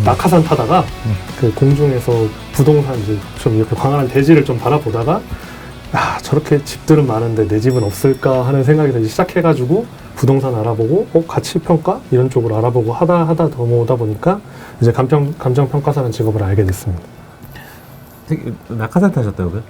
낙하산 타다가 그 공중에서 부동산 이제 좀 이렇게 광활한 대지를 좀 바라보다가 저렇게 집들은 많은데 내 집은 없을까 하는 생각이 들기 시작해가지고 부동산 알아보고 가치평가 이런 쪽으로 알아보고 하다 넘어오다 보니까 이제 감정평가사라는 직업을 알게 됐습니다. 되게 낙하산 타셨다고요?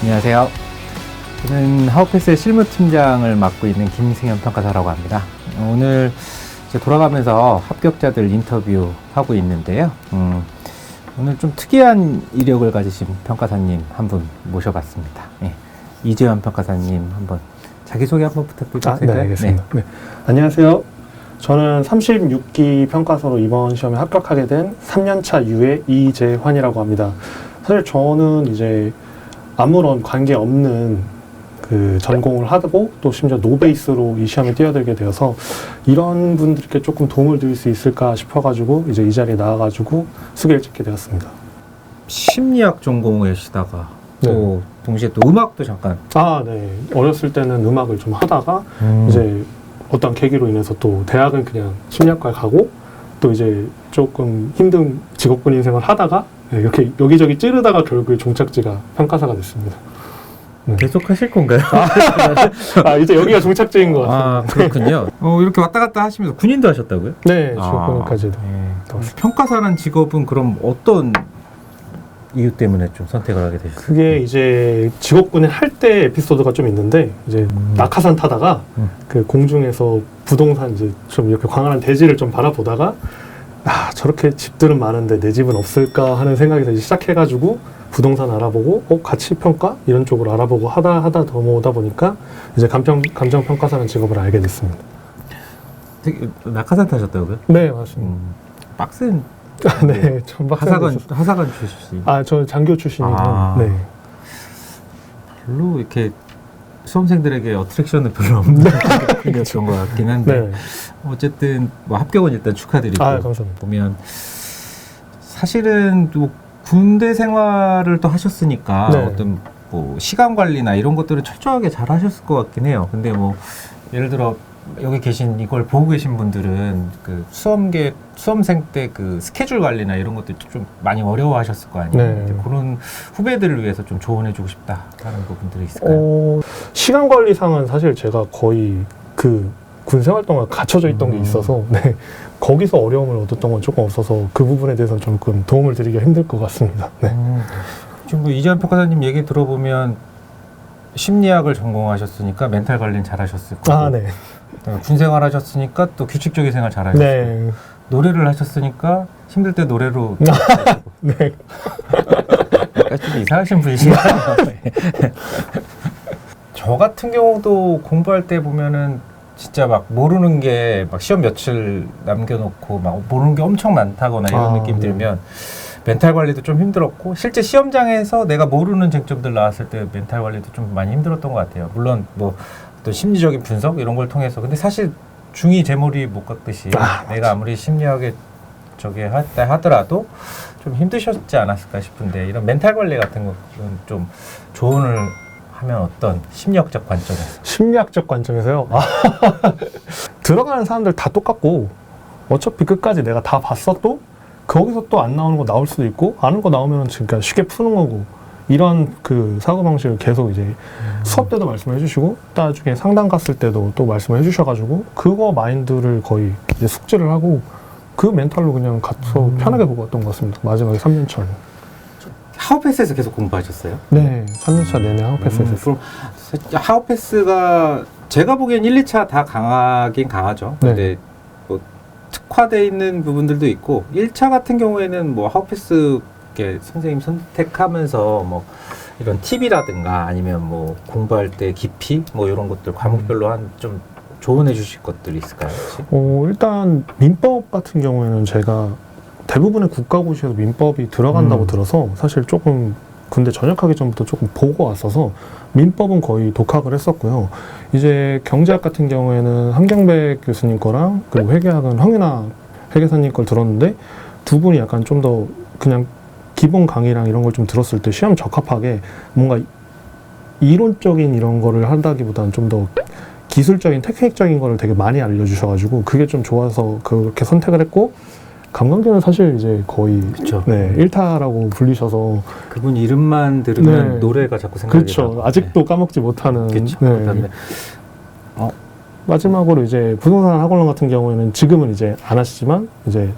안녕하세요. 저는 하우패스의 실무팀장을 맡고 있는 김승현 평가사라고 합니다. 오늘 이제 돌아가면서 합격자들 인터뷰하고 있는데요. 오늘 좀 특이한 이력을 가지신 평가사님 한 분 모셔봤습니다. 네. 이재현 평가사님 한번 자기소개 한번 부탁드려도 될까요? 네, 알겠습니다. 네. 안녕하세요. 저는 36기 평가사로 이번 시험에 합격하게 된 3년차 유의 이재환이라고 합니다. 사실 저는 이제 아무런 관계없는 그 전공을 하고 또 심지어 노베이스로 이 시험에 뛰어들게 되어서 이런 분들께 조금 도움을 드릴 수 있을까 싶어가지고 이제 이 자리에 나와가지고 수기를 찍게 되었습니다. 심리학 전공이시다가 또 동시에 또 음악도 잠깐. 네. 어렸을 때는 음악을 좀 하다가 이제 어떤 계기로 인해서 또 대학은 그냥 심리학과에 가고 또 이제 조금 힘든 직업군 인생을 하다가 이렇게 여기저기 찌르다가 결국에 종착지가 평가사가 됐습니다. 계속 하실 건가요? 이제 여기가 종착지인 것 같아요. 그렇군요. 이렇게 왔다 갔다 하시면서 군인도 하셨다고요? 네, 직업군인까지도. 평가사라는 직업은 그럼 어떤 이유 때문에 좀 선택을 하게 되셨어요? 그게 이제 직업군인 할 때 에피소드가 좀 있는데 이제 낙하산 타다가 그 공중에서 부동산 이제 좀 이렇게 광활한 대지를 좀 바라보다가 저렇게 집들은 많은데 내 집은 없을까 하는 생각이 들기 시작해가지고 부동산 알아보고 가치평가 이런 쪽으로 알아보고 하다 넘어오다 보니까 이제 감정평가사라는 직업을 알게 됐습니다. 되게 낙하산 타셨다고요? 네, 맞습니다. 빡센. 네, 전 하사관 출신. 저는 장교 출신이고. 네. 별로 이렇게 수험생들에게 어트랙션은 별로 없는 그런 것 같긴 한데 어쨌든 뭐 합격은 일단 축하드리고 감사합니다. 보면 사실은 또 군대 생활을 또 하셨으니까 어떤 뭐 시간 관리나 이런 것들을 철저하게 잘 하셨을 것 같긴 해요. 근데 뭐 예를 들어 여기 계신 이걸 보고 계신 분들은 그 수험생 때 그 스케줄 관리나 이런 것들 좀 많이 어려워하셨을 거 아니에요. 그런 후배들을 위해서 좀 조언해주고 싶다 하는 부분들이 있을까요? 시간 관리상은 사실 제가 거의 그 군생활 동안 갇혀져 있던 게 있어서 거기서 어려움을 얻었던 건 조금 없어서 그 부분에 대해서는 조금 도움을 드리기가 힘들 것 같습니다. 지금 뭐 이재환 평가사님 얘기 들어보면 심리학을 전공하셨으니까 멘탈 관리는 잘하셨을 거고 군생활 하셨으니까 또 규칙적인 생활 잘하셨을 거고 노래를 하셨으니까 힘들 때 노래로 약간 좀 이상하신 분이신가요? 저 같은 경우도 공부할 때 보면은 진짜 막 모르는 게 막 시험 며칠 남겨놓고 막 모르는 게 엄청 많다거나 이런 느낌 들면 멘탈 관리도 좀 힘들었고 실제 시험장에서 내가 모르는 쟁점들 나왔을 때 멘탈 관리도 좀 많이 힘들었던 것 같아요. 물론 뭐 어떤 심리적인 분석 이런 걸 통해서 근데 사실 중이 제 머리 못 깎듯이 내가 아무리 심리학에 저게 하더라도 좀 힘드셨지 않았을까 싶은데 이런 멘탈 관리 같은 것은 좀 조언을 하면 어떤 심리학적 관점에서? 심리학적 관점에서요? 들어가는 사람들 다 똑같고 어차피 끝까지 내가 다 봤어도 거기서 또 안 나오는 거 나올 수도 있고 아는 거 나오면 그러니까 쉽게 푸는 거고 이런 그 사고방식을 계속 이제 수업 때도 말씀해 주시고 나중에 상담 갔을 때도 또 말씀해 주셔가지고 그거 마인드를 거의 이제 숙지를 하고 그 멘탈로 그냥 가서 편하게 보고 왔던 것 같습니다. 마지막에 3년차는. 하우패스에서 계속 공부하셨어요? 네, 3년차 내내 하우패스에서 했어요. 하우패스가 제가 보기엔 1, 2차 다 강하긴 강하죠. 근데 뭐 특화되어 있는 부분들도 있고 1차 같은 경우에는 뭐 하우패스 선생님 선택하면서 뭐 이런 팁이라든가 아니면 뭐 공부할 때 깊이 뭐 이런 것들 과목별로 한 좀 조언해 주실 것들이 있을까요? 혹시? 일단 민법 같은 경우에는 제가 대부분의 국가고시에서 민법이 들어간다고 들어서 사실 조금 군대 전역하기 전부터 조금 보고 왔어서 민법은 거의 독학을 했었고요. 이제 경제학 같은 경우에는 한경백 교수님 거랑 그리고 회계학은 황윤아 회계사님 걸 들었는데 두 분이 약간 좀 더 그냥 기본 강의랑 이런 걸 좀 들었을 때 시험 적합하게 뭔가 이론적인 이런 거를 한다기보다는 좀 더 기술적인 테크닉적인 거를 되게 많이 알려주셔가지고 그게 좀 좋아서 그렇게 선택을 했고, 감강제는 사실 이제 거의 그쵸. 네, 1타라고 불리셔서 그분 이름만 들으면 네. 노래가 자꾸 생각이 그렇죠. 나고. 아직도 까먹지 못하는. 그렇죠. 네. 마지막으로 이제 부동산 학원론 같은 경우에는 지금은 이제 안 하시지만 이제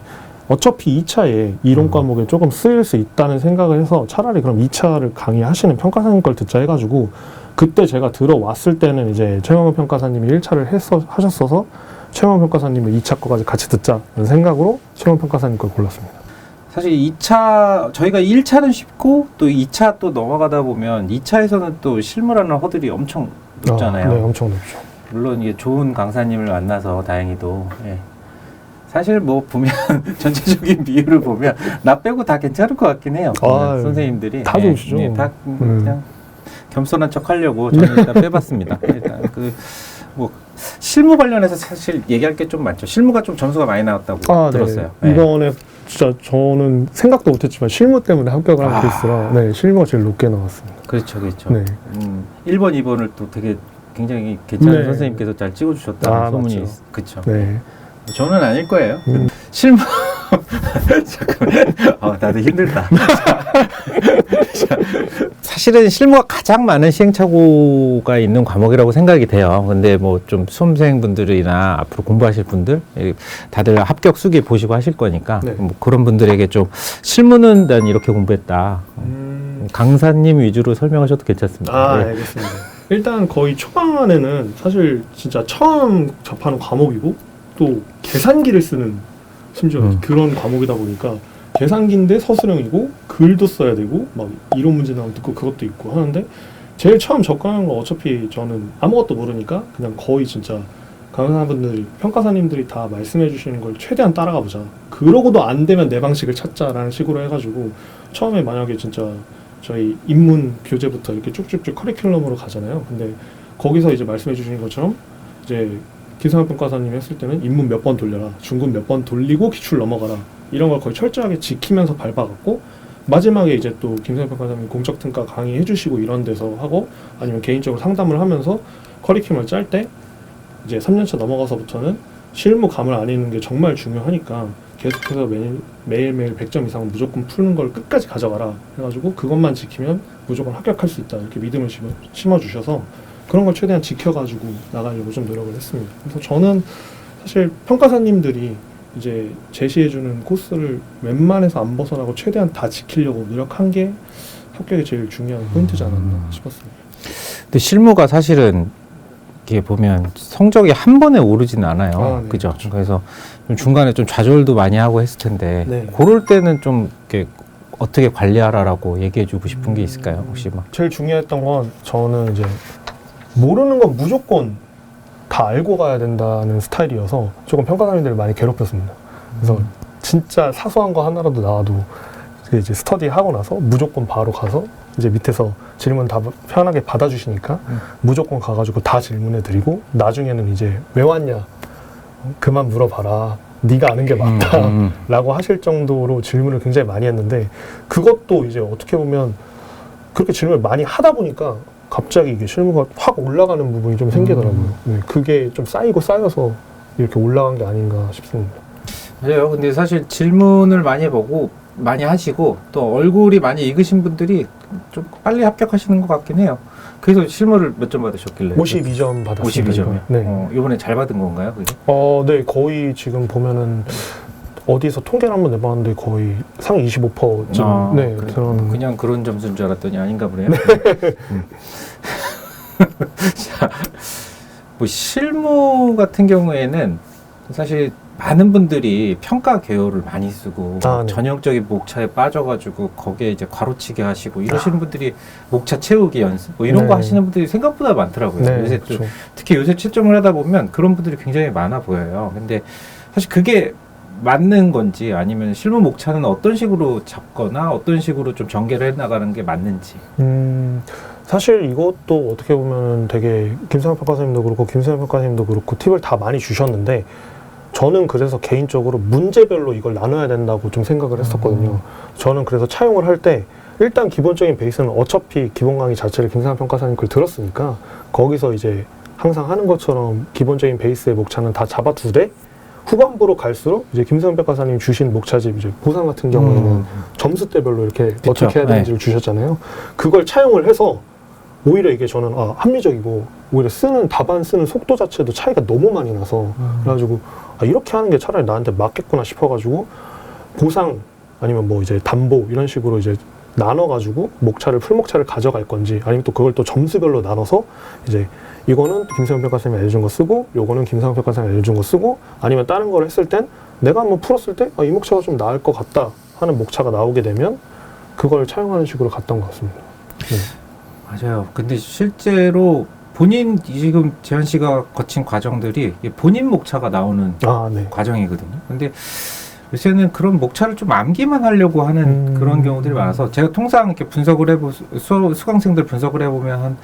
어차피 2차에 이론 과목에 조금 쓰일 수 있다는 생각을 해서 차라리 그럼 2차를 강의하시는 평가사님 걸 듣자 해가지고, 그때 제가 들어왔을 때는 이제 최영원 평가사님이 1차를 하셨어서 최영원 평가사님의 2차 거까지 같이 듣자는 생각으로 최영원 평가사님 걸 골랐습니다. 사실 2차 저희가 1차는 쉽고 또 2차 또 넘어가다 보면 2차에서는 또 실무라는 허들이 엄청 높잖아요. 네, 엄청 높죠. 물론 이게 좋은 강사님을 만나서 다행히도 예. 사실 뭐 보면 전체적인 비율을 보면 나 빼고 다 괜찮을 것 같긴 해요. 선생님들이 다 좋으시죠. 다 그냥 겸손한 척 하려고 저는 일단 빼봤습니다. 일단 그 뭐 실무 관련해서 사실 얘기할 게 좀 많죠. 실무가 좀 점수가 많이 나왔다고 들었어요. 네. 이번에 진짜 저는 생각도 못했지만 실무 때문에 합격을 한 케이스라 네, 실무가 제일 높게 나왔습니다. 그렇죠, 그렇죠. 네. 1번, 2번을 또 되게 굉장히 괜찮은 네. 선생님께서 잘 찍어주셨다는 소문이 맞죠. 그렇죠. 네. 저는 아닐 거예요. 실무 잠깐만, 나도 힘들다. 사실은 실무가 가장 많은 시행착오가 있는 과목이라고 생각이 돼요. 근데 뭐 좀 수험생분들이나 앞으로 공부하실 분들 다들 합격 수기 보시고 하실 거니까 네. 뭐 그런 분들에게 좀 실무는 난 이렇게 공부했다. 강사님 위주로 설명하셔도 괜찮습니다. 네. 알겠습니다. 일단 거의 초반에는 사실 진짜 처음 접하는 과목이고 또 계산기를 쓰는 심지어 그런 과목이다 보니까 계산기인데 서술형이고 글도 써야 되고 막 이론 문제 나오면 듣고 그것도 있고 하는데, 제일 처음 접근하는 건 어차피 저는 아무것도 모르니까 그냥 거의 진짜 강사분들, 평가사님들이 다 말씀해 주시는 걸 최대한 따라가 보자. 그러고도 안 되면 내 방식을 찾자라는 식으로 해가지고 처음에 만약에 진짜 저희 인문 교재부터 이렇게 쭉쭉쭉 커리큘럼으로 가잖아요. 근데 거기서 이제 말씀해 주시는 것처럼 이제 기성학 평가사님이 했을 때는 인문 몇 번 돌려라, 중급 몇 번 돌리고 기출 넘어가라, 이런 걸 거의 철저하게 지키면서 밟아갔고, 마지막에 이제 또 김성현 평가사님이 공적특가 강의해 주시고 이런 데서 하고, 아니면 개인적으로 상담을 하면서 커리큘럼을 짤 때 이제 3년차 넘어가서부터는 실무감을 안 읽는 게 정말 중요하니까 계속해서 매일매일 100점 이상은 무조건 푸는 걸 끝까지 가져가라 해가지고 그것만 지키면 무조건 합격할 수 있다, 이렇게 믿음을 심어주셔서 그런 걸 최대한 지켜가지고 나가려고 좀 노력을 했습니다. 그래서 저는 사실 평가사님들이 이제 제시해주는 코스를 웬만해서 안 벗어나고 최대한 다 지키려고 노력한 게 합격에 제일 중요한 포인트지 않았나 싶었습니다. 근데 실무가 사실은 이렇게 보면 성적이 한 번에 오르진 않아요. 네, 그죠? 그렇죠. 그래서 좀 중간에 좀 좌절도 많이 하고 했을 텐데 네. 그럴 때는 좀 이렇게 어떻게 관리하라라고 얘기해주고 싶은 게 있을까요? 혹시 막 제일 중요했던 건 저는 이제 모르는 건 무조건 다 알고 가야 된다는 스타일이어서 조금 평가사님들을 많이 괴롭혔습니다. 그래서 진짜 사소한 거 하나라도 나와도 이제 스터디하고 나서 무조건 바로 가서 이제 밑에서 질문 다 편하게 받아주시니까 무조건 가가지고 다 질문해 드리고, 나중에는 이제 왜 왔냐, 그만 물어봐라, 네가 아는 게 맞다 라고 하실 정도로 질문을 굉장히 많이 했는데, 그것도 이제 어떻게 보면 그렇게 질문을 많이 하다 보니까 갑자기 이게 실무가 확 올라가는 부분이 좀 생기더라고요. 네, 그게 좀 쌓이고 쌓여서 이렇게 올라간 게 아닌가 싶습니다. 맞아요. 근데 사실 질문을 많이 보고 많이 하시고 또 얼굴이 많이 익으신 분들이 좀 빨리 합격하시는 것 같긴 해요. 그래서 실무를 몇 점 받으셨길래? 52점 받았습니다. 52점이요? 네. 이번에 잘 받은 건가요? 그게? 네, 거의 지금 보면은 어디서 통계를 한번 내봤는데 거의 상위 25%쯤 네, 그런. 그냥 그런 점수인 줄 알았더니 아닌가 보네요. 자, 뭐 실무 같은 경우에는 사실 많은 분들이 평가 개요를 많이 쓰고 네. 전형적인 목차에 빠져가지고 거기에 이제 괄호치기 하시고 이러시는 분들이 목차 채우기 연습 뭐 이런 거 하시는 분들이 생각보다 많더라고요. 네, 요새 그렇죠. 특히 요새 채점을 하다 보면 그런 분들이 굉장히 많아 보여요. 근데 사실 그게 맞는 건지, 아니면 실무 목차는 어떤 식으로 잡거나 어떤 식으로 좀 전개를 해나가는 게 맞는지. 사실 이것도 어떻게 보면 되게 김성현 평가사님도 그렇고 김성현 평가사님도 그렇고 팁을 다 많이 주셨는데, 저는 그래서 개인적으로 문제별로 이걸 나눠야 된다고 좀 생각을 했었거든요. 저는 그래서 차용을 할 때 일단 기본적인 베이스는 어차피 기본 강의 자체를 김상현 평가사님 걸 들었으니까 거기서 이제 항상 하는 것처럼 기본적인 베이스의 목차는 다 잡아두되 후반부로 갈수록 이제 김상현 평가사님이 주신 목차집 이제 보상 같은 경우에는 점수대별로 이렇게 그쵸. 어떻게 해야 되는지를 주셨잖아요. 그걸 차용을 해서 오히려 이게 저는 합리적이고 오히려 답안 쓰는 속도 자체도 차이가 너무 많이 나서 그래가지고 이렇게 하는 게 차라리 나한테 맞겠구나 싶어가지고 보상 아니면 뭐 이제 담보 이런 식으로 이제 나눠가지고 풀목차를 가져갈 건지 아니면 또 그걸 또 점수별로 나눠서 이제 이거는 김상현 평가사님이 알려준 거 쓰고 요거는 김상현 평가사님이 알려준 거 쓰고 아니면 다른 걸 했을 땐 내가 한번 풀었을 때 이 목차가 좀 나을 것 같다 하는 목차가 나오게 되면 그걸 차용하는 식으로 갔던 것 같습니다. 네. 맞아요. 근데 실제로 본인 지금 재현 씨가 거친 과정들이 본인 목차가 나오는 네. 과정이거든요. 근데 요새는 그런 목차를 좀 암기만 하려고 하는 그런 경우들이 많아서 제가 통상 이렇게 분석을 수강생들 분석을 해보면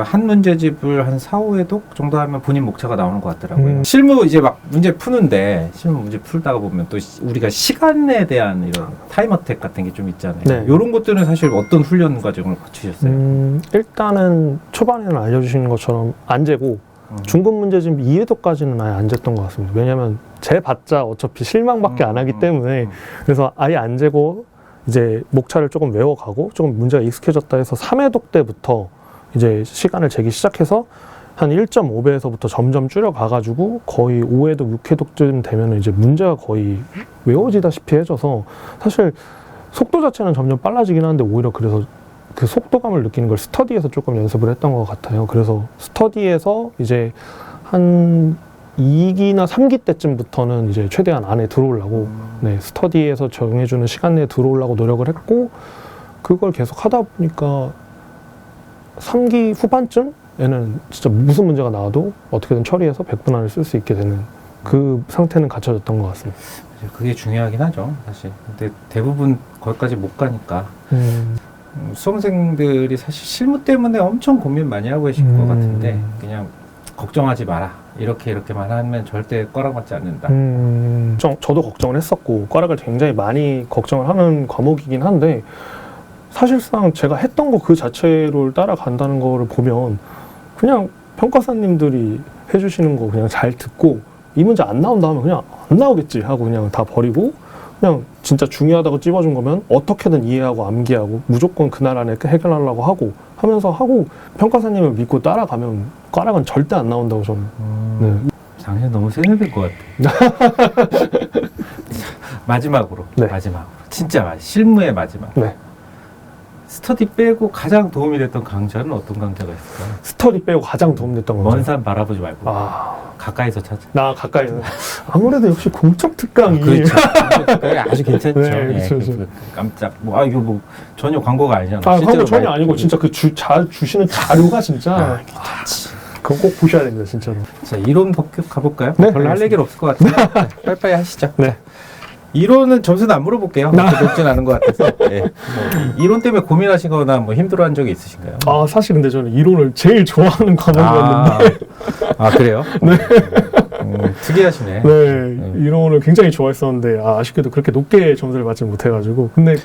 한 문제집을 한 4, 5회독 정도 하면 본인 목차가 나오는 것 같더라고요. 실무 이제 막 문제 푸는데 실무 문제 풀다가 보면 또 우리가 시간에 대한 이런 타임어택 같은 게 좀 있잖아요. 네. 이런 것들은 사실 어떤 훈련 과정을 거치셨어요? 일단은 초반에는 알려주시는 것처럼 안 재고 중급 문제집 2회독까지는 아예 안 쟀던 것 같습니다. 왜냐하면 재봤자 어차피 실망밖에 안 하기 때문에 그래서 아예 안 재고 이제 목차를 조금 외워가고 조금 문제가 익숙해졌다 해서 3회독 때부터 이제 시간을 재기 시작해서 한 1.5배에서부터 점점 줄여가가지고 거의 5회독, 6회독쯤 되면 이제 문제가 거의 외워지다시피 해져서 사실 속도 자체는 점점 빨라지긴 하는데 오히려 그래서 그 속도감을 느끼는 걸 스터디에서 조금 연습을 했던 것 같아요. 그래서 스터디에서 이제 한 2기나 3기 때쯤부터는 이제 최대한 안에 들어오려고 스터디에서 정해주는 시간 내에 들어오려고 노력을 했고 그걸 계속 하다 보니까 3기 후반쯤에는 진짜 무슨 문제가 나와도 어떻게든 처리해서 100분 안에 쓸 수 있게 되는 그 상태는 갖춰졌던 것 같습니다. 그게 중요하긴 하죠, 사실. 근데 대부분 거기까지 못 가니까. 수험생들이 사실 실무 때문에 엄청 고민 많이 하고 계실 것 같은데 그냥 걱정하지 마라. 이렇게만 하면 절대 꽈락 맞지 않는다. 저도 걱정을 했었고 꽈락을 굉장히 많이 걱정을 하는 과목이긴 한데 사실상 제가 했던 거 그 자체를 따라간다는 거를 보면 그냥 평가사님들이 해주시는 거 그냥 잘 듣고 이 문제 안 나온다 하면 그냥 안 나오겠지 하고 그냥 다 버리고 그냥 진짜 중요하다고 찝어준 거면 어떻게든 이해하고 암기하고 무조건 그날 안에 해결하려고 하면서 평가사님을 믿고 따라가면 꽈락은 절대 안 나온다고 저는. 네. 당신 너무 세뇌될 것 같아. 마지막으로. 진짜 실무의 마지막. 네. 스터디 빼고 가장 도움이 됐던 강좌는 어떤 강좌가 있을까요? 스터디 빼고 가장 도움됐던 강좌. 먼 산 바라보지 말고 가까이서 찾아. 나 가까이서. 아무래도 역시 공적 특강이. 그렇죠. 공적 특강이 아주 괜찮죠. 네, 그렇죠. 깜짝 이거 뭐 전혀 광고가 아니잖아. 광고 전혀 아니고 진짜 주시는 자료가 진짜. 그거 꼭 보셔야 됩니다, 진짜로. 자, 이론 법규 가볼까요? 네, 별로 할 얘기는 없을 것 같아요. 빨리빨리 하시죠. 네. 이론은 점수는 안 물어볼게요. 높진 않은 것 같아서. 네. 이론 때문에 고민하시거나 뭐 힘들어한 적이 있으신가요? 사실 근데 저는 이론을 제일 좋아하는 과목이었는데. 그래요? 네. 특이하시네. 네. 이론을 굉장히 좋아했었는데 아쉽게도 그렇게 높게 점수를 받지 못해가지고. 근데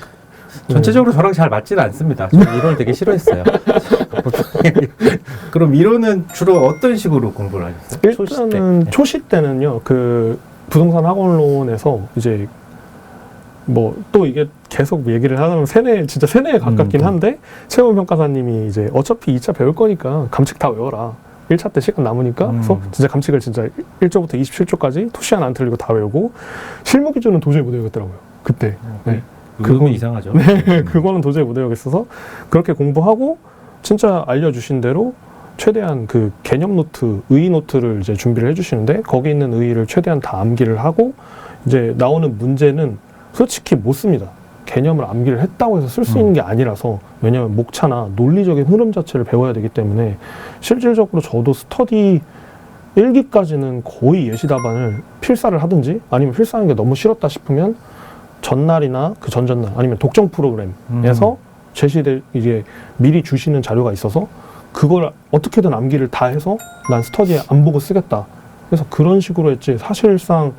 전체적으로 저랑 잘 맞지는 않습니다. 저는 이론을 되게 싫어했어요. 그럼 이론은 주로 어떤 식으로 공부를 하셨어요? 일단은 초시 때는요. 그 부동산 학원론에서 이제 뭐 또 이게 계속 얘기를 하자면 진짜 세뇌에 가깝긴 한데 최원 평가사님이 이제 어차피 2차 배울 거니까 감칙 다 외워라. 1차 때 시간 남으니까 그래서 진짜 감칙을 진짜 1조부터 27조까지 토시 하나 안 틀리고 다 외우고 실무 기준은 도저히 못 외우겠더라고요. 그때. 네. 그건 이상하죠. 네, 그거는 도저히 못 외우겠어서 그렇게 공부하고 진짜 알려주신 대로 최대한 그 개념 노트, 의의 노트를 이제 준비를 해주시는데 거기 있는 의의를 최대한 다 암기를 하고 이제 나오는 문제는 솔직히 못 씁니다. 개념을 암기를 했다고 해서 쓸 수 있는 게 아니라서 왜냐하면 목차나 논리적인 흐름 자체를 배워야 되기 때문에 실질적으로 저도 스터디 1기까지는 거의 예시 답안을 필사를 하든지 아니면 필사하는 게 너무 싫었다 싶으면 전날이나 그 전전날 아니면 독점 프로그램에서 제시될 이제 미리 주시는 자료가 있어서 그걸 어떻게든 암기를 다 해서 난 스터디에 안 보고 쓰겠다 그래서 그런 식으로 했지 사실상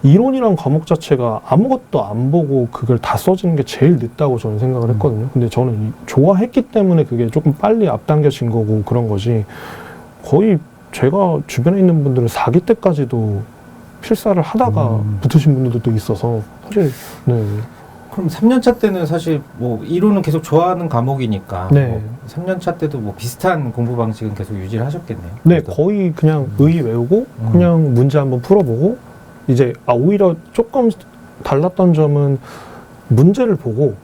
이론이란 과목 자체가 아무것도 안 보고 그걸 다 써지는 게 제일 늦다고 저는 생각을 했거든요. 근데 저는 좋아했기 때문에 그게 조금 빨리 앞당겨진 거고 그런 거지 거의 제가 주변에 있는 분들은 4기 때까지도 필사를 하다가 붙으신 분들도 있어서 사실 네. 그럼 3년차 때는 사실 뭐 이론은 계속 좋아하는 과목이니까 네. 뭐 3년차 때도 뭐 비슷한 공부 방식은 계속 유지를 하셨겠네요. 네, 거의 그냥 의 외우고 그냥 문제 한번 풀어보고 이제 오히려 조금 달랐던 점은 문제를 보고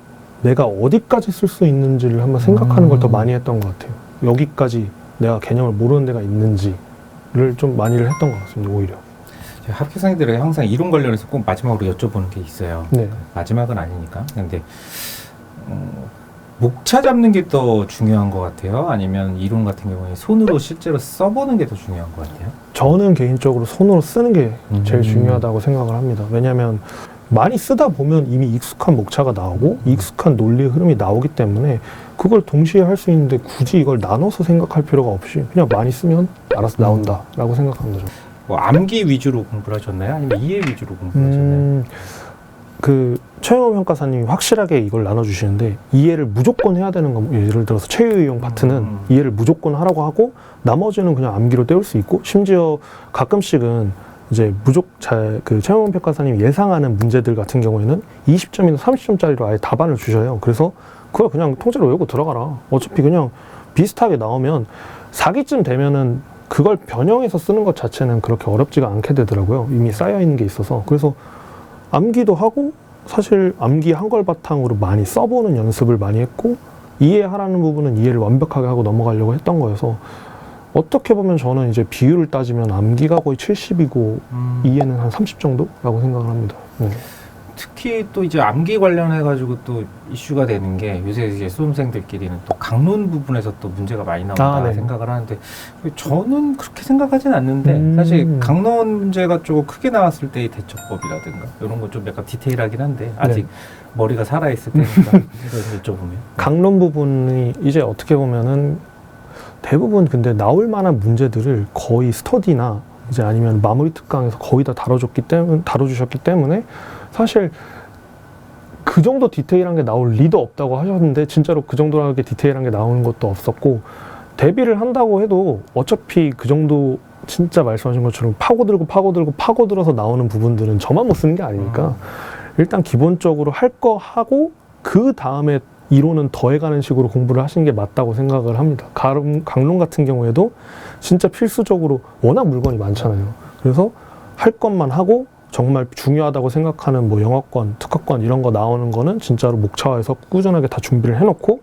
내가 어디까지 쓸 수 있는지를 한번 생각하는 걸 더 많이 했던 것 같아요. 여기까지 내가 개념을 모르는 데가 있는지를 좀 많이를 했던 것 같습니다. 오히려. 제가 학교생들에게 항상 이론 관련해서 꼭 마지막으로 여쭤보는 게 있어요. 네. 마지막은 아니니까. 근데 목차 잡는 게 더 중요한 것 같아요? 아니면 이론 같은 경우에 손으로 실제로 써보는 게 더 중요한 것 같아요? 저는 개인적으로 손으로 쓰는 게 제일 중요하다고 생각을 합니다. 왜냐하면 많이 쓰다 보면 이미 익숙한 목차가 나오고 익숙한 논리의 흐름이 나오기 때문에 그걸 동시에 할 수 있는데 굳이 이걸 나눠서 생각할 필요가 없이 그냥 많이 쓰면 알아서 나온다라고 생각합니다. 뭐 암기 위주로 공부를 하셨나요? 아니면 이해 위주로 공부를 하셨나요? 그 최영호 평가사님이 확실하게 이걸 나눠주시는데 이해를 무조건 해야 되는 거 예를 들어서 최유용 파트는 이해를 무조건 하라고 하고 나머지는 그냥 암기로 때울 수 있고 심지어 가끔씩은 이제 그 최영호 평가사님이 예상하는 문제들 같은 경우에는 20점이나 30점짜리로 아예 답안을 주셔요. 그래서 그걸 그냥 통째로 외우고 들어가라. 어차피 그냥 비슷하게 나오면 4기쯤 되면은 그걸 변형해서 쓰는 것 자체는 그렇게 어렵지가 않게 되더라고요. 이미 쌓여있는 게 있어서. 그래서 암기도 하고 사실 암기한 걸 바탕으로 많이 써보는 연습을 많이 했고 이해하라는 부분은 이해를 완벽하게 하고 넘어가려고 했던 거여서 어떻게 보면 저는 이제 비율을 따지면 암기가 거의 70이고 이해는 한 30 정도라고 생각을 합니다. 네. 특히 또 이제 암기 관련해가지고 또 이슈가 되는 게 요새 이제 수험생들끼리는 또 강론 부분에서 또 문제가 많이 나온다 네. 생각을 하는데 저는 그렇게 생각하진 않는데 사실 강론 문제가 조금 크게 나왔을 때의 대처법이라든가 이런 건 좀 약간 디테일하긴 한데 아직 머리가 살아있을 때니까 이걸 여쭤보면 강론 부분이 이제 어떻게 보면은 대부분 근데 나올 만한 문제들을 거의 스터디나 이제 아니면 마무리 특강에서 거의 다 다뤄주셨기 때문에 사실 그 정도 디테일한 게 나올 리도 없다고 하셨는데 진짜로 그 정도하게 디테일한 게 나오는 것도 없었고 대비를 한다고 해도 어차피 그 정도 진짜 말씀하신 것처럼 파고들어서 나오는 부분들은 저만 못 쓰는 게 아니니까 일단 기본적으로 할 거 하고 그 다음에 이론은 더해가는 식으로 공부를 하시는 게 맞다고 생각을 합니다. 강론 같은 경우에도 진짜 필수적으로 워낙 물건이 많잖아요. 그래서 할 것만 하고 정말 중요하다고 생각하는 뭐 영어권, 특허권 이런 거 나오는 거는 진짜로 목차화해서 꾸준하게 다 준비를 해놓고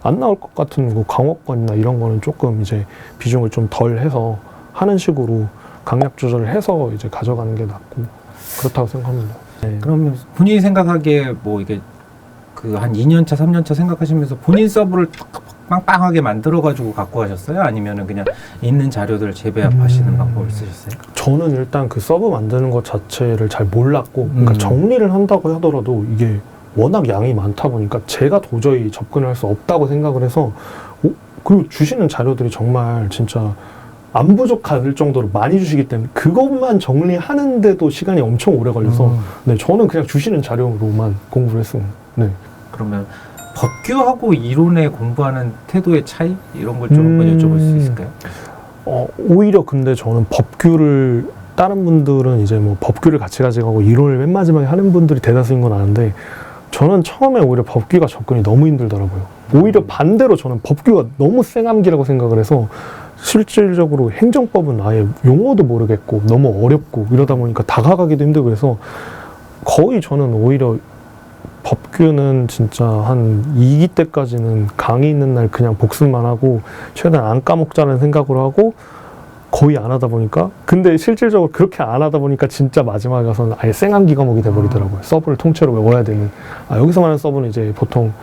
안 나올 것 같은 뭐 강어권이나 이런 거는 조금 이제 비중을 좀 덜 해서 하는 식으로 강약 조절을 해서 이제 가져가는 게 낫고 그렇다고 생각합니다. 네. 그러면 본인이 생각하기에 뭐 이게 그 한 2년차, 3년차 생각하시면서 본인 서브를 빵빵하게 만들어가지고 갖고 가셨어요? 아니면은 그냥 있는 자료들 재배합하시는 방법을 쓰셨어요? 저는 일단 그 서브 만드는 것 자체를 잘 몰랐고, 그러니까 정리를 한다고 하더라도 이게 워낙 양이 많다 보니까 제가 도저히 접근할 수 없다고 생각을 해서, 그리고 주시는 자료들이 정말 진짜 안 부족할 정도로 많이 주시기 때문에 그것만 정리하는데도 시간이 엄청 오래 걸려서, 네, 저는 그냥 주시는 자료로만 공부를 했습니다. 네. 그러면 법규하고 이론에 공부하는 태도의 차이? 이런 걸 좀 한번 여쭤볼 수 있을까요? 오히려 근데 저는 법규를 다른 분들은 이제 뭐 법규를 같이 가져가고 이론을 맨 마지막에 하는 분들이 대다수인 건 아는데 저는 처음에 오히려 법규가 접근이 너무 힘들더라고요. 오히려 반대로 저는 법규가 너무 쌩암기라고 생각을 해서 실질적으로 행정법은 아예 용어도 모르겠고 너무 어렵고 이러다 보니까 다가가기도 힘들고 해서 거의 저는 오히려 법규는 진짜 한 2기 때까지는 강의 있는 날 그냥 복습만 하고 최대한 안 까먹자는 생각으로 하고 거의 안 하다 보니까 근데 실질적으로 그렇게 안 하다 보니까 진짜 마지막에 가서는 아예 쌩암기 과목이 돼버리더라고요. 서브를 통째로 외워야 되는 여기서 말하는 서브는 이제 보통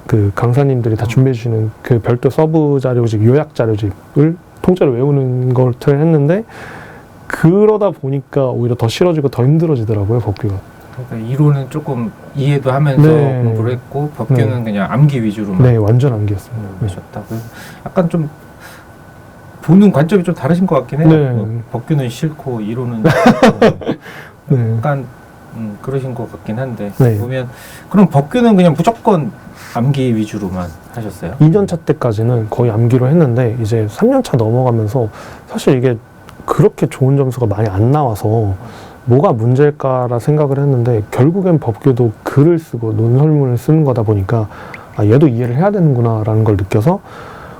그 강사님들이 다 준비해 주시는 그 별도 서브 자료집, 요약 자료집을 통째로 외우는 걸 했는데 그러다 보니까 오히려 더 싫어지고 더 힘들어지더라고요, 법규가. 그러니까 이론은 조금 이해도 하면서 네. 공부를 했고 법규는 그냥 암기 위주로만 네, 완전 암기였습니다. 하셨다고요. 약간 좀 보는 관점이 좀 다르신 것 같긴 해요. 네. 뭐 법규는 싫고 이론은 싫고 네. 약간 그러신 것 같긴 한데 네. 보면 그럼 법규는 그냥 무조건 암기 위주로만 하셨어요? 2년차 때까지는 거의 암기로 했는데 이제 3년차 넘어가면서 사실 이게 그렇게 좋은 점수가 많이 안 나와서 뭐가 문제일까라 생각을 했는데 결국엔 법규도 글을 쓰고 논설문을 쓰는 거다 보니까 아, 얘도 이해를 해야 되는구나 라는 걸 느껴서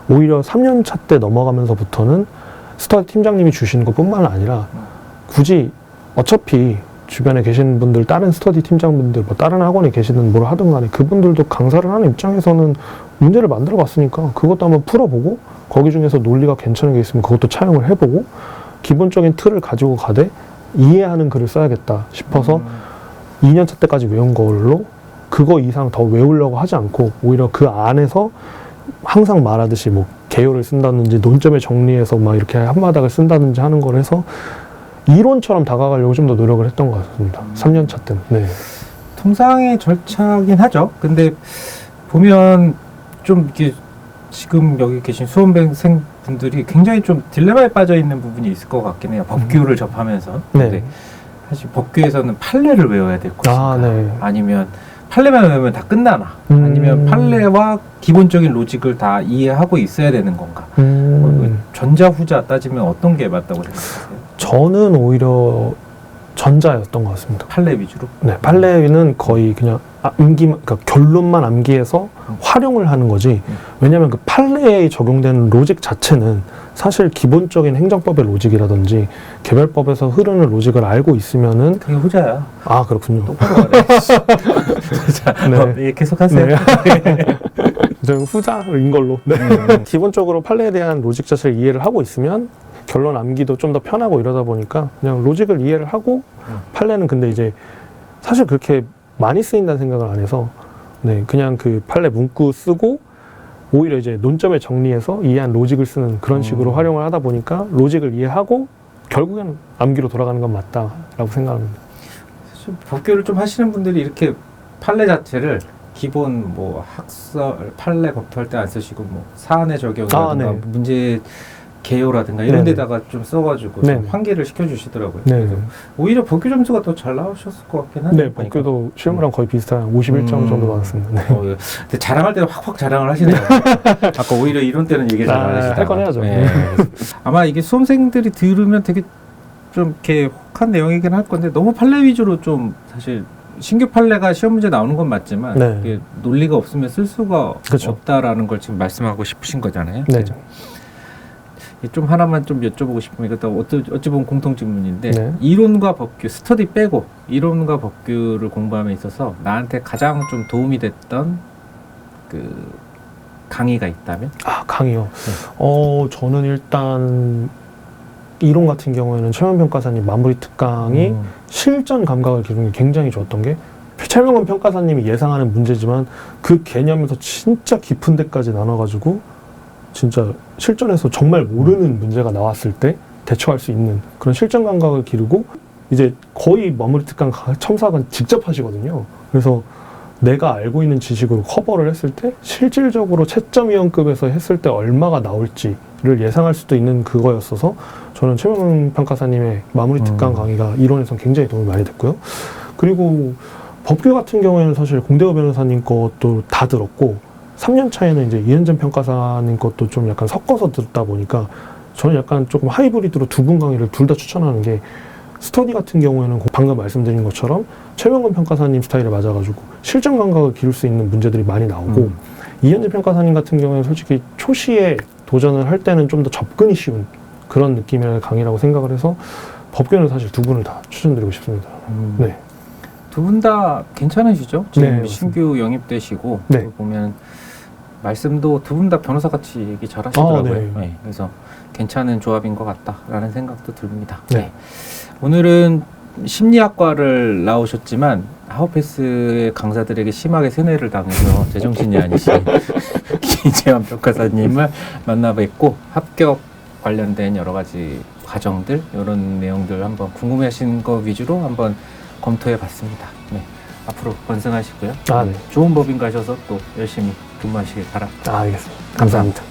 오히려 3년차 때 넘어가면서부터는 스터디 팀장님이 주시는 것뿐만 아니라 굳이 어차피 주변에 계신 분들, 다른 스터디 팀장분들, 뭐 다른 학원에 계시든 뭘 하든 간에 그분들도 강사를 하는 입장에서는 문제를 만들어 봤으니까 그것도 한번 풀어보고 거기 중에서 논리가 괜찮은 게 있으면 그것도 차용을 해보고 기본적인 틀을 가지고 가되 이해하는 글을 써야겠다 싶어서 2년차 때까지 외운 걸로 그거 이상 더 외우려고 하지 않고 오히려 그 안에서 항상 말하듯이 뭐 개요를 쓴다든지 논점에 정리해서 막 이렇게 한마닥을 쓴다든지 하는 걸 해서 이론처럼 다가가려고 좀 더 노력을 했던 것 같습니다. 3년차 때는. 네. 통상의 절차긴 하죠. 근데 보면 좀 이렇게 지금 여기 계신 수험생분들이 굉장히 좀 딜레마에 빠져 있는 부분이 있을 것 같긴 해요. 법규를 접하면서. 네. 근데 사실 법규에서는 판례를 외워야 될 것인가? 아, 네. 아니면 판례만 외우면 다 끝나나? 아니면 판례와 기본적인 로직을 다 이해하고 있어야 되는 건가? 전자 후자 따지면 어떤 게 맞다고 생각하세요? 저는 오히려 전자였던 것 같습니다. 판례 위주로? 네, 판례는 거의 그냥 그러니까 결론만 암기해서 활용을 하는 거지. 왜냐하면 그 판례에 적용되는 로직 자체는 사실 기본적인 행정법의 로직이라든지 개별법에서 흐르는 로직을 알고 있으면은 그게 후자야. 아 그렇군요. 똑바로 말해. 자, 네. 계속 하세요. 네. 저는 후자인 걸로. 네. 기본적으로 판례에 대한 로직 자체를 이해를 하고 있으면 결론 암기도 좀 더 편하고 이러다 보니까 그냥 로직을 이해를 하고 판례는 근데 이제 사실 그렇게 많이 쓰인다는 생각을 안 해서 네, 그냥 그 판례 문구 쓰고 오히려 이제 논점에 정리해서 이해한 로직을 쓰는 그런 식으로 활용을 하다 보니까 로직을 이해하고 결국에는 암기로 돌아가는 건 맞다라고 생각합니다. 사실 법규를 좀 하시는 분들이 이렇게 판례 자체를 기본 뭐 학설 판례 검토할 때 안 쓰시고 뭐 사안의 적용이라든가 네. 문제 개요라든가 이런 네네. 데다가 좀 써가지고 네네. 좀 환기를 시켜주시더라고요. 네. 그래서 오히려 법규 점수가 더 잘 나오셨을 것 같긴 한데. 네, 법규도 실무랑 거의 비슷한 51점 정도 받았습니다. 네. 예. 근데 자랑할 때는 확확 자랑을 하시네요. 아까 오히려 이론 때는 얘기 잘 안 하시다가. 할 건 해야죠. 네. 아마 이게 수험생들이 들으면 되게 좀 이렇게 혹한 내용이긴 할 건데 너무 판례 위주로 좀 사실 신규 판례가 시험 문제 나오는 건 맞지만 네. 이게 논리가 없으면 쓸 수가 그쵸. 없다라는 걸 지금 말씀하고 싶으신 거잖아요. 네. 그죠? 좀 하나만 좀 여쭤보고 싶으면 이것도 어찌 보면 공통 질문인데 네. 이론과 법규, 스터디 빼고 이론과 법규를 공부함에 있어서 나한테 가장 좀 도움이 됐던 그 강의가 있다면? 아, 강의요. 저는 일단 이론 같은 경우에는 최명근 평가사님 마무리 특강이 실전 감각을 기르는 게 굉장히 좋았던 게 최명근 평가사님이 예상하는 문제지만 그 개념에서 진짜 깊은 데까지 나눠가지고 진짜 실전에서 정말 모르는 문제가 나왔을 때 대처할 수 있는 그런 실전 감각을 기르고 이제 거의 마무리 특강 첨삭은 직접 하시거든요. 그래서 내가 알고 있는 지식으로 커버를 했을 때 실질적으로 채점위원급에서 했을 때 얼마가 나올지를 예상할 수도 있는 그거였어서 저는 최명근 평가사님의 마무리 특강 강의가 이론에선 굉장히 도움이 많이 됐고요. 그리고 법규 같은 경우에는 사실 공대호 변호사님 것도 다 들었고 3년 차에는 이제 이은전 평가사님 것도 좀 약간 섞어서 듣다 보니까 저는 약간 조금 하이브리드로 두 분 강의를 둘 다 추천하는 게 스터디 같은 경우에는 방금 말씀드린 것처럼 최명근 평가사님 스타일에 맞아가지고 실전 감각을 기를 수 있는 문제들이 많이 나오고 이은전 평가사님 같은 경우에는 솔직히 초시에 도전을 할 때는 좀 더 접근이 쉬운 그런 느낌의 강의라고 생각을 해서 법규는 사실 두 분을 다 추천드리고 싶습니다. 네. 두 분 다 괜찮으시죠? 지금 네, 신규 영입되시고 네. 보면 말씀도 두 분 다 변호사같이 얘기 잘 하시더라고요. 네. 네, 그래서 괜찮은 조합인 것 같다라는 생각도 듭니다. 네. 오늘은 심리학과를 나오셨지만 하우패스의 강사들에게 심하게 세뇌를 당해서 제정신이 아니신 이재환 평가사님을 만나 뵙고 합격 관련된 여러 가지 과정들 이런 내용들 한번 궁금해하신 거 위주로 한번 검토해 봤습니다. 네. 앞으로 번성하시고요. 아, 네. 좋은 법인 가셔서 또 열심히 근무하시길 바랍니다. 알겠습니다. 감사합니다.